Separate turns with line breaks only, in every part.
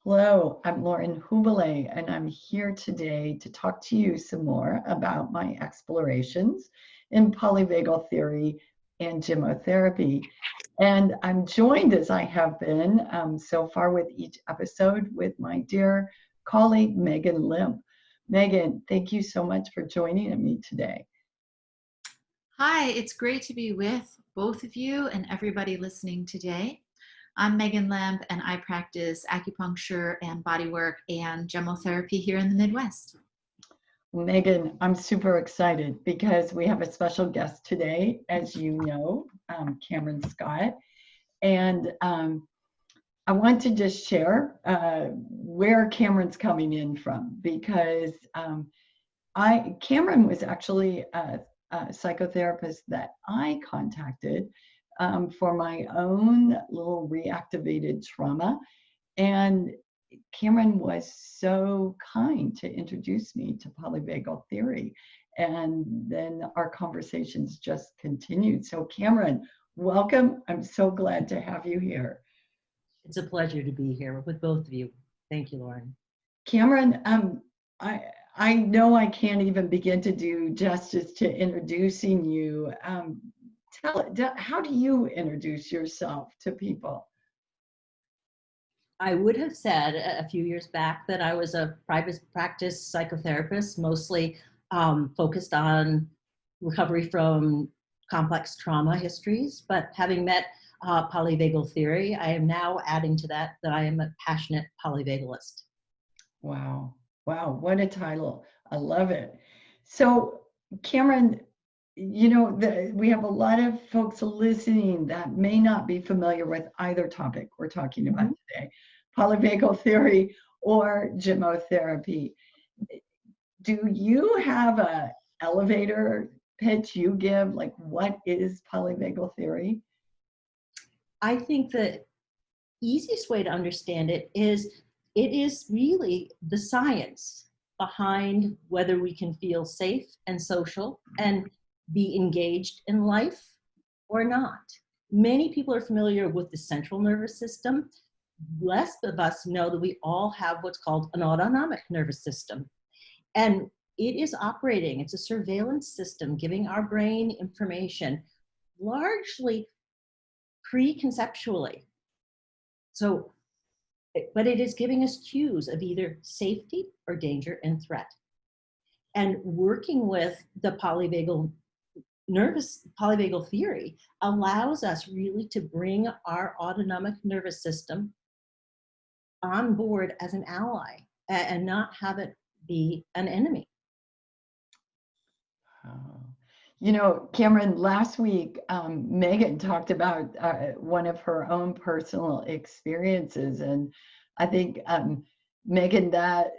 Hello, I'm Lauren Hubele, and I'm here today to talk to you some more about my explorations in polyvagal theory and gemmotherapy. And I'm joined, as I have been so far with each episode, with my dear colleague, Maegan Lemp. Maegan, thank you so much for joining me today.
Hi, it's great to be with both of you and everybody listening today. I'm Maegan Lemp, and I practice acupuncture and bodywork and gemmotherapy here in the Midwest.
Maegan, I'm super excited because we have a special guest today, as you know, Cameron Scott. And I want to just share where Cameron's coming in from, because Cameron was actually a psychotherapist that I contacted for my own little reactivated trauma. And Cameron was so kind to introduce me to polyvagal theory. And then our conversations just continued. So Cameron, welcome. I'm so glad to have you here.
It's a pleasure to be here with both of you. Thank you, Lauren.
Cameron, I know I can't even begin to do justice to introducing you. How do you introduce yourself to people?
I would have said a few years back that I was a private practice psychotherapist, mostly focused on recovery from complex trauma histories. But having met Polyvagal Theory, I am now adding to that I am a passionate polyvagalist.
Wow. Wow. What a title. I love it. So, Cameron, you know, we have a lot of folks listening that may not be familiar with either topic we're talking about today, polyvagal theory or gemmotherapy. Do you have a elevator pitch you give? Like, what is polyvagal theory?
I think the easiest way to understand it is really the science behind whether we can feel safe and social and be engaged in life or not. Many people are familiar with the central nervous system. Less of us know that we all have what's called an autonomic nervous system. And it is operating, it's a surveillance system giving our brain information largely preconceptually. So, but it is giving us cues of either safety or danger and threat. And working with the polyvagal theory allows us really to bring our autonomic nervous system on board as an ally and not have it be an enemy.
You know, Cameron, last week, Maegan talked about one of her own personal experiences. And I think, Maegan, that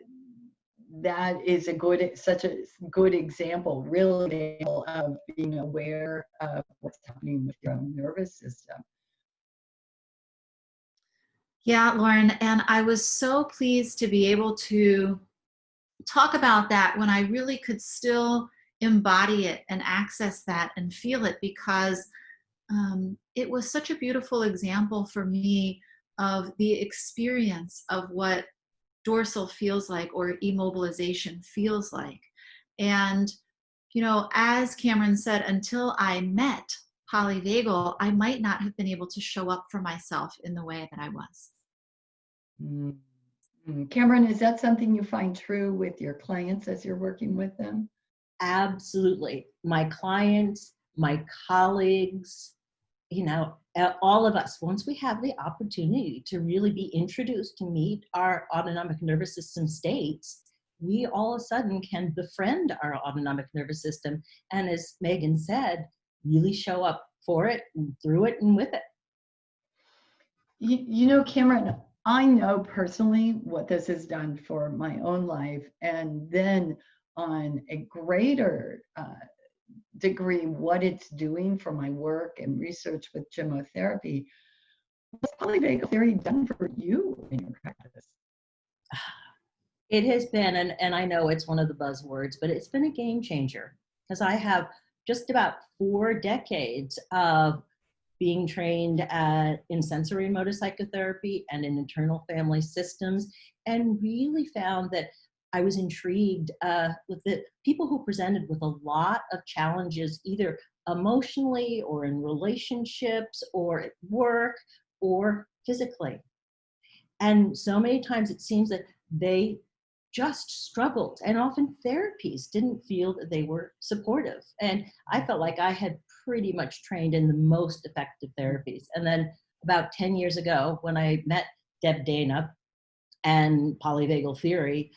is such a good example, really, of being aware of what's happening with your own nervous system.
Yeah, Lauren, and I was so pleased to be able to talk about that when I really could still embody it and access that and feel it, because it was such a beautiful example for me of the experience of what dorsal feels like or immobilization feels like. And, you know, as Cameron said, until I met polyvagal, I might not have been able to show up for myself in the way that I was.
Cameron, is that something you find true with your clients as you're working with them?
Absolutely. My clients, my colleagues, you know, all of us, once we have the opportunity to really be introduced to meet our autonomic nervous system states, we all of a sudden can befriend our autonomic nervous system. And as Maegan said, really show up for it and through it and with it.
You know, Cameron, I know personally what this has done for my own life. And then on a greater degree, what it's doing for my work and research with gemmotherapy. What's polyvagal theory done for you in your practice?
It has been, and I know it's one of the buzzwords, but it's been a game changer because I have just about 4 decades of being trained in sensory motor psychotherapy and in internal family systems, and really found that I was intrigued with the people who presented with a lot of challenges, either emotionally or in relationships or at work or physically. And so many times it seems that they just struggled, and often therapies didn't feel that they were supportive. And I felt like I had pretty much trained in the most effective therapies. And then about 10 years ago, when I met Deb Dana and Polyvagal Theory,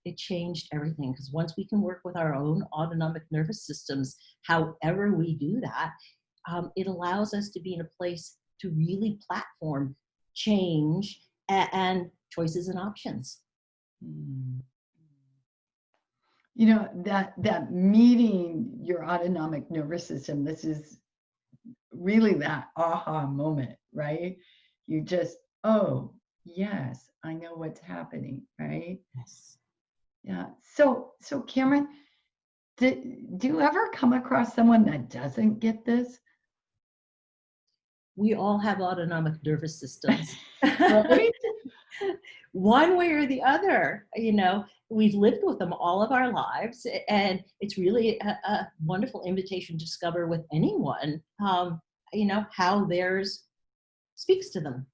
it changed everything. Because once we can work with our own autonomic nervous systems, however we do that, it allows us to be in a place to really platform change and choices and options.
You know, that meeting your autonomic nervous system, this is really that aha moment, right? You just, oh, yes, I know what's happening, right?
Yes.
Yeah. So Cameron, do you ever come across someone that doesn't get this?
We all have autonomic nervous systems.
Right?
One way or the other, you know, we've lived with them all of our lives, and it's really a wonderful invitation to discover with anyone, you know, how theirs speaks to them.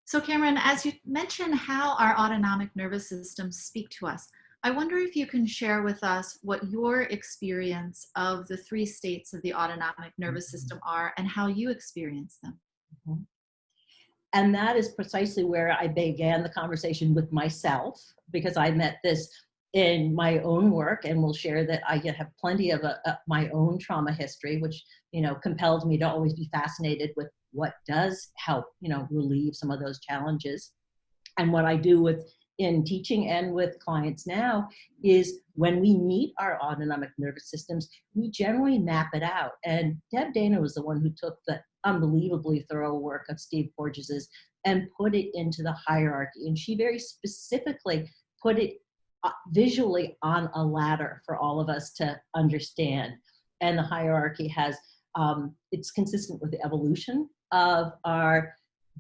So Cameron, as you mentioned how our autonomic nervous systems speak to us, I wonder if you can share with us what your experience of the 3 states of the autonomic nervous system are and how you experience them.
Mm-hmm. And that is precisely where I began the conversation with myself, because I met this in my own work, and will share that I have plenty of my own trauma history, which, you know, compelled me to always be fascinated with what does help, you know, relieve some of those challenges. And what I do in teaching and with clients now is when we meet our autonomic nervous systems, we generally map it out. And Deb Dana was the one who took the unbelievably thorough work of Steve Porges's and put it into the hierarchy. And she very specifically put it visually on a ladder for all of us to understand. And the hierarchy has, it's consistent with the evolution of our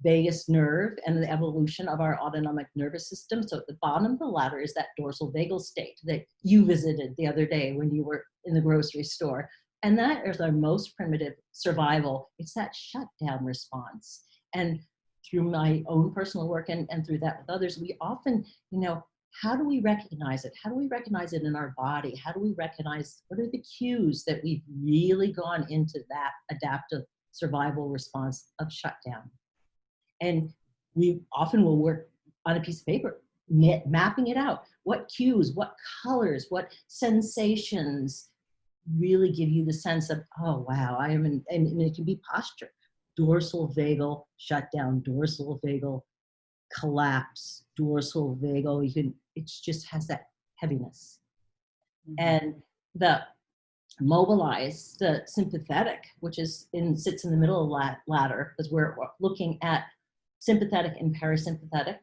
vagus nerve and the evolution of our autonomic nervous system. So at the bottom of the ladder is that dorsal vagal state that you visited the other day when you were in the grocery store. And that is our most primitive survival. It's that shutdown response. And through my own personal work and through that with others, we often, you know, how do we recognize it? How do we recognize it in our body? How do we recognize what are the cues that we've really gone into that adaptive survival response of shutdown? And we often will work on a piece of paper, mapping it out. What cues, what colors, what sensations really give you the sense of, oh, wow, I am in, and it can be posture. Dorsal vagal shutdown, dorsal vagal collapse, dorsal vagal, it just has that heaviness. Mm-hmm. And the mobilize, the sympathetic, which is sits in the middle of the ladder, because we're looking at sympathetic and parasympathetic.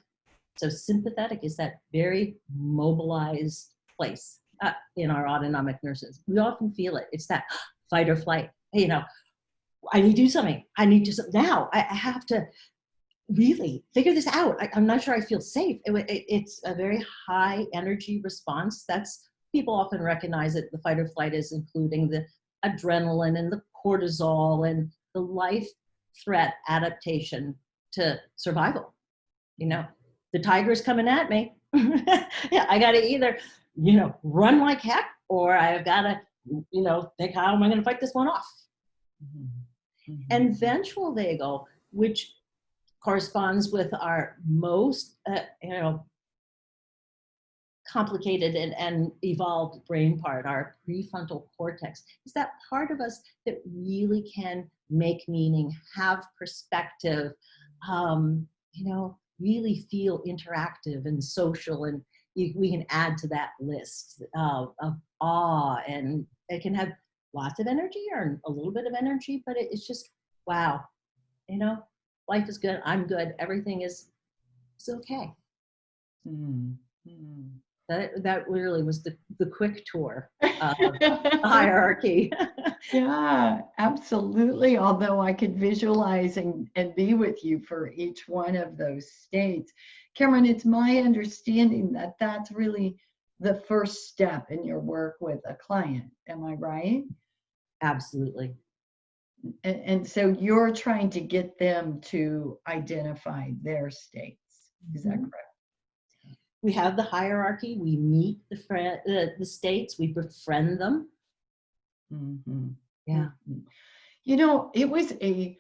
So sympathetic is that very mobilized place in our autonomic nerves. We often feel it. It's that fight or flight. You know, I need to do something. I need to now. I have to really figure this out. I'm not sure I feel safe. It's a very high energy response. That's, people often recognize it. The fight or flight is including the adrenaline and the cortisol and the life threat adaptation to survival. You know, the tiger's coming at me. Yeah, I got to either, you know, run like heck, or I've got to, you know, think, how am I going to fight this one off? Mm-hmm. And ventral vagal, which corresponds with our most, you know, complicated and evolved brain part, our prefrontal cortex, is that part of us that really can make meaning, have perspective, you know, really feel interactive and social, and we can add to that list of awe, and it can have lots of energy or a little bit of energy, but it's just, wow, you know, life is good, I'm good, everything is okay.
Mm-hmm.
That really was the quick tour of the hierarchy.
Yeah, absolutely. Although I could visualize and be with you for each one of those states. Cameron, it's my understanding that that's really the first step in your work with a client. Am I right?
Absolutely.
And so you're trying to get them to identify their states. Is that
Mhm.
correct?
We have the hierarchy. We meet the states. We befriend them.
Mm-hmm.
Yeah.
Mm-hmm. You know, it was a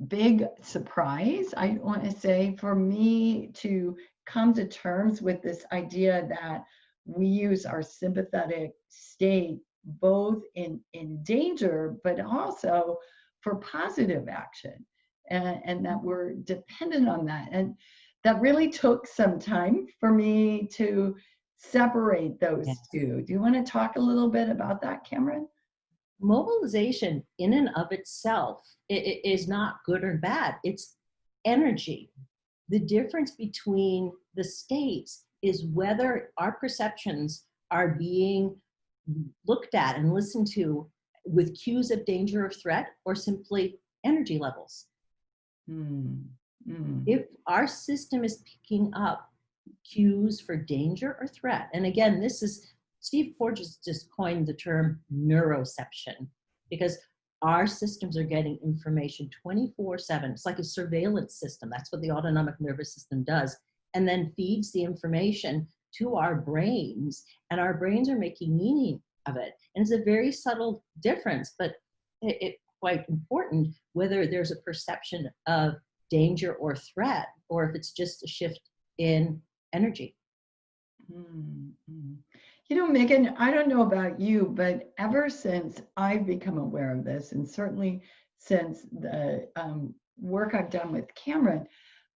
big surprise, I want to say, for me to come to terms with this idea that we use our sympathetic state both in danger, but also for positive action, and that we're dependent on that. And that really took some time for me to separate those
Yes.
two. Do you want to talk a little bit about that, Cameron?
Mobilization in and of itself is not good or bad. It's energy. The difference between the states is whether our perceptions are being looked at and listened to with cues of danger or threat, or simply energy levels.
Mm, mm,
If our system is picking up cues for danger or threat, and again, this is Steve Porges just coined the term neuroception, because our systems are getting information 24/7. It's like a surveillance system. That's what the autonomic nervous system does, and then feeds the information to our brains, and our brains are making meaning of it. And it's a very subtle difference, but it's quite important whether there's a perception of danger or threat, or if it's just a shift in energy.
mm, mm. You know, Megan, I don't know about you, but ever since I've become aware of this, and certainly since the work I've done with Cameron,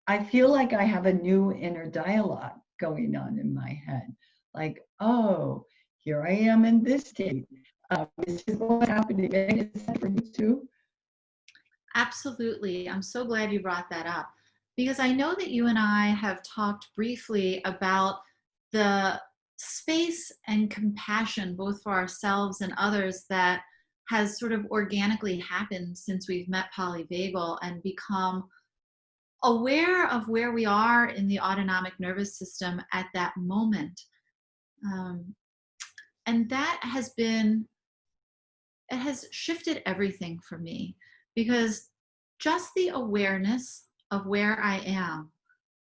I feel like I have a new inner dialogue going on in my head. Like, oh, here I am in this state. This is what's happening. Megan, is that for you too?
Absolutely. I'm so glad you brought that up because I know that you and I have talked briefly about the space and compassion, both for ourselves and others, that has sort of organically happened since we've met Polyvagal and become aware of where we are in the autonomic nervous system at that moment. Um, and that has been, it has shifted everything for me because just the awareness of where I am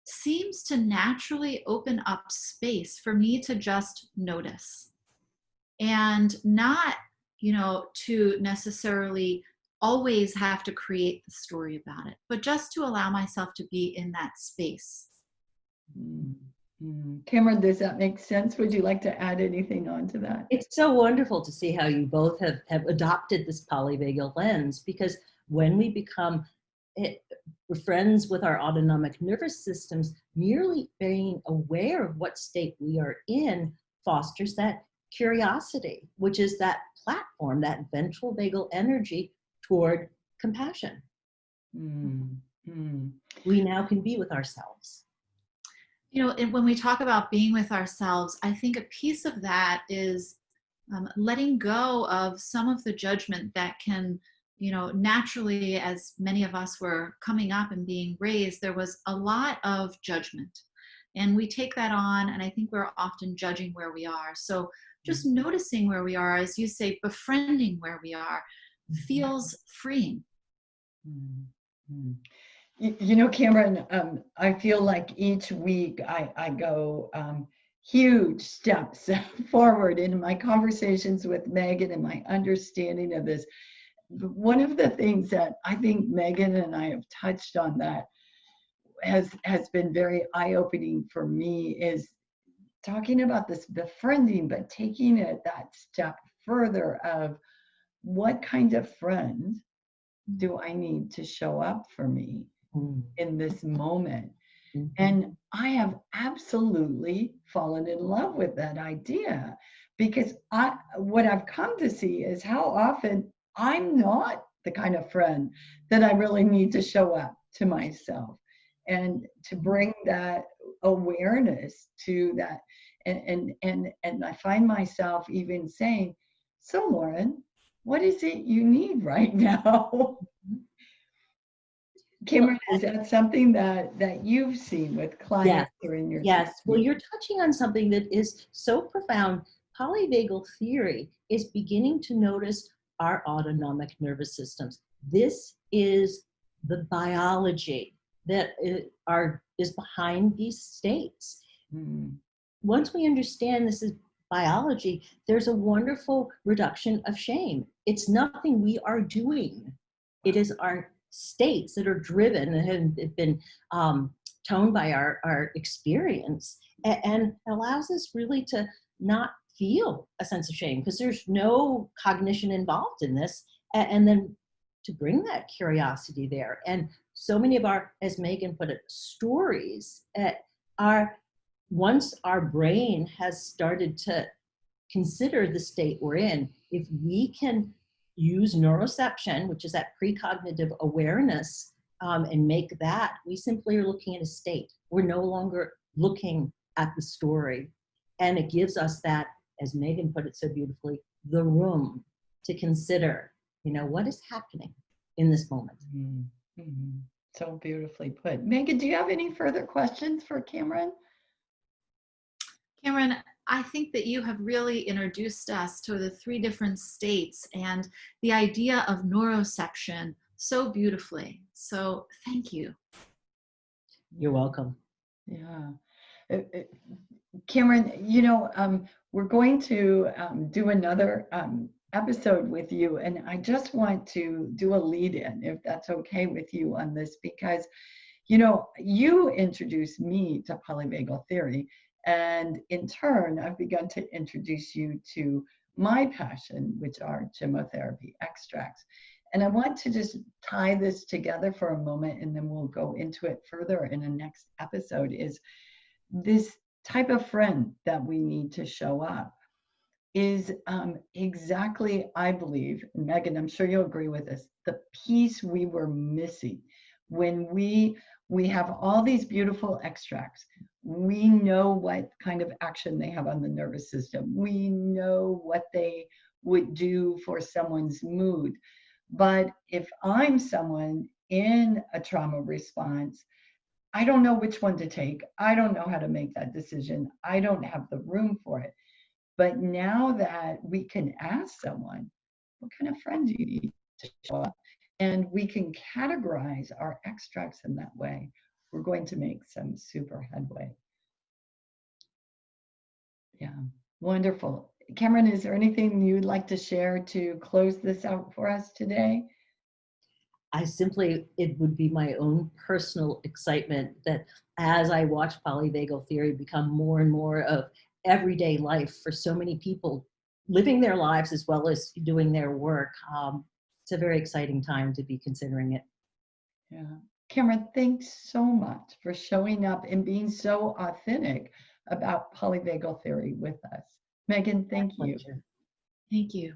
seems to naturally open up space for me to just notice and not, to necessarily always have to create the story about it, but just to allow myself to be in that space.
Mm, mm. Cameron, does that make sense? Would you like to add anything on to that?
It's so wonderful to see how you both have adopted this polyvagal lens, because when we become friends with our autonomic nervous systems, merely being aware of what state we are in fosters that curiosity, which is that platform, that ventral vagal energy toward compassion.
Mm, mm.
We now can be with ourselves.
And when we talk about being with ourselves, I think a piece of that is letting go of some of the judgment that can, naturally, as many of us were coming up and being raised, there was a lot of judgment. And we take that on, and I think we're often judging where we are. So just noticing where we are, as you say, befriending where we are, feels freeing.
Mm, mm. You know, Cameron, I feel like each week I go huge steps forward in my conversations with Megan and my understanding of this. One of the things that I think Megan and I have touched on that has been very eye-opening for me is talking about this befriending, but taking it that step further of what kind of friend do I need to show up for me in this moment?
Mm-hmm.
And I have absolutely fallen in love with that idea, because what I've come to see is how often I'm not the kind of friend that I really need to show up to myself, and to bring that awareness to that. And I find myself even saying, so Lauren, what is it you need right now? Cameron, is that something that you've seen with clients or in your
Yes. Well,
team?
you're touching on something that is so profound. Polyvagal theory is beginning to notice our autonomic nervous systems. This is the biology that is behind these states.
Mm.
Once we understand this is biology, there's a wonderful reduction of shame. It's nothing we are doing. It is our states that are driven and have been toned by our experience, and allows us really to not feel a sense of shame because there's no cognition involved in this, and then to bring that curiosity there. And so many of our, as Maegan put it, stories are, once our brain has started to consider the state we're in, if we can use neuroception, which is that precognitive awareness, and make that, we simply are looking at a state. We're no longer looking at the story. And it gives us that, as Maegan put it so beautifully, the room to consider, what is happening in this moment.
Mm-hmm. So beautifully put. Maegan, do you have any further questions for Cameron?
Cameron, I think that you have really introduced us to the 3 different states and the idea of neuroception so beautifully. So thank you.
You're welcome.
Yeah. Cameron, we're going to do another episode with you, and I just want to do a lead in, if that's okay with you on this, because, you introduced me to polyvagal theory, and in turn, I've begun to introduce you to my passion, which are gemmotherapy extracts. And I want to just tie this together for a moment, and then we'll go into it further in the next episode, is this type of friend that we need to show up is exactly, I believe, Maegan, I'm sure you'll agree with this, the piece we were missing when we have all these beautiful extracts. We know what kind of action they have on the nervous system. We know what they would do for someone's mood. But if I'm someone in a trauma response, I don't know which one to take. I don't know how to make that decision. I don't have the room for it. But now that we can ask someone, what kind of friend do you need to show up? And we can categorize our extracts in that way, we're going to make some super headway. Yeah, wonderful. Cameron, is there anything you'd like to share to close this out for us today?
It would be my own personal excitement that as I watch polyvagal theory become more and more of everyday life for so many people living their lives as well as doing their work, it's a very exciting time to be considering it.
Yeah. Cameron, thanks so much for showing up and being so authentic about polyvagal theory with us. Maegan, thank you.
Thank you.